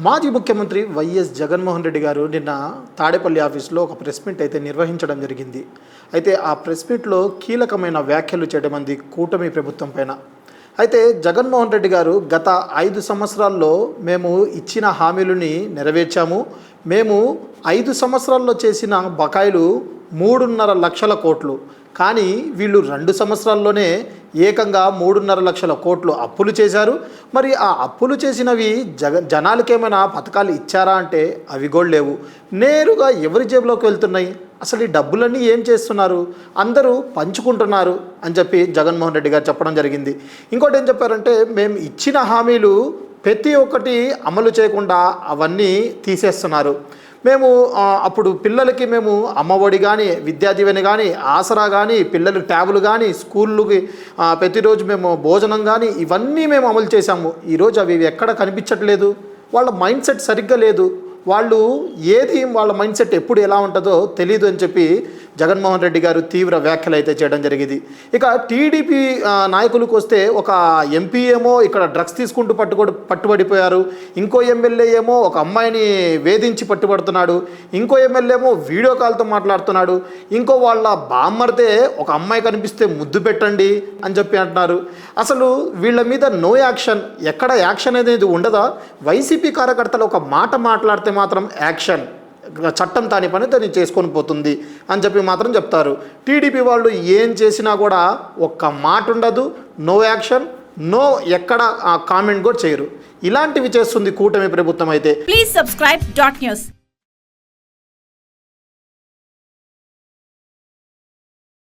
మాజీ ముఖ్యమంత్రి వైఎస్ జగన్మోహన్ రెడ్డి గారు నిన్న తాడేపల్లి ఆఫీస్లో ఒక ప్రెస్ మీట్ అయితే నిర్వహించడం జరిగింది. అయితే ఆ ప్రెస్ మీట్లో కీలకమైన వ్యాఖ్యలు చేయడం అంది కూటమి ప్రభుత్వం పైన. అయితే జగన్మోహన్ రెడ్డి గారు గత 5 సంవత్సరాల్లో మేము ఇచ్చిన హామీలని నెరవేర్చాము. మేము 5 సంవత్సరాల్లో చేసిన బకాయిలు 3.5 లక్షల కోట్లు. కానీ వీళ్ళు 2 సంవత్సరాల్లోనే ఏకంగా 3.5 లక్షల కోట్లు అప్పులు చేశారు. మరి ఆ అప్పులు చేసినవి జనాలకేమైనా పథకాలు ఇచ్చారా అంటే అవి కూడా లేవు. నేరుగా ఎవరి జేబులోకి వెళ్తున్నాయి? అసలు ఈ డబ్బులన్నీ ఏం చేస్తున్నారు? అందరూ పంచుకుంటున్నారు అని చెప్పి జగన్మోహన్ రెడ్డి గారు చెప్పడం జరిగింది. ఇంకోటి ఏం చెప్పారంటే, మేము ఇచ్చిన హామీలు ప్రతి ఒక్కటి అమలు చేయకుండా అవన్నీ తీసేస్తున్నారు. మేము అప్పుడు పిల్లలకి మేము అమ్మఒడి కానీ, విద్యా దీవెన కానీ, ఆసరా కానీ, పిల్లలకి ట్యాబులు కానీ, స్కూళ్ళకి ప్రతిరోజు మేము భోజనం కానీ ఇవన్నీ మేము అమలు చేశాము. ఈరోజు అవి ఎక్కడ కనిపించట్లేదు. వాళ్ళ మైండ్ సెట్ సరిగ్గా లేదు. వాళ్ళ మైండ్ సెట్ ఎప్పుడు ఎలా ఉంటుందో తెలియదు అని చెప్పి జగన్మోహన్ రెడ్డి గారు తీవ్ర వ్యాఖ్యలు అయితే చేయడం జరిగింది. ఇక టీడీపీ నాయకులకు వస్తే, ఒక ఎంపీ ఏమో ఇక్కడ డ్రగ్స్ తీసుకుంటూ పట్టుబడిపోయారు. ఇంకో ఎమ్మెల్యే ఏమో ఒక అమ్మాయిని వేధించి పట్టుబడుతున్నాడు. ఇంకో ఎమ్మెల్యే ఏమో వీడియో కాల్తో మాట్లాడుతున్నాడు. ఇంకో వాళ్ళ బామ్మర్దే ఒక అమ్మాయి కనిపిస్తే ముద్దు పెట్టండి అని చెప్పి అంటున్నారు. అసలు వీళ్ళ మీద నో యాక్షన్, ఎక్కడ యాక్షన్ అనేది ఉండదా? వైసీపీ కార్యకర్తలు ఒక మాట మాట్లాడితే మాత్రం యాక్షన్, చట్టం తాని పని దాన్ని చేసుకొని పోతుంది అని చెప్పి మాత్రం చెప్తారు. టీడీపీ వాళ్ళు ఏం చేసినా కూడా ఒక్క మాట ఉండదు, నో యాక్షన్, నో ఎక్కడ కామెంట్ కూడా చేయరు. ఇలాంటివి చేస్తుంది కూటమి ప్రభుత్వం అయితే. Please subscribe dot news.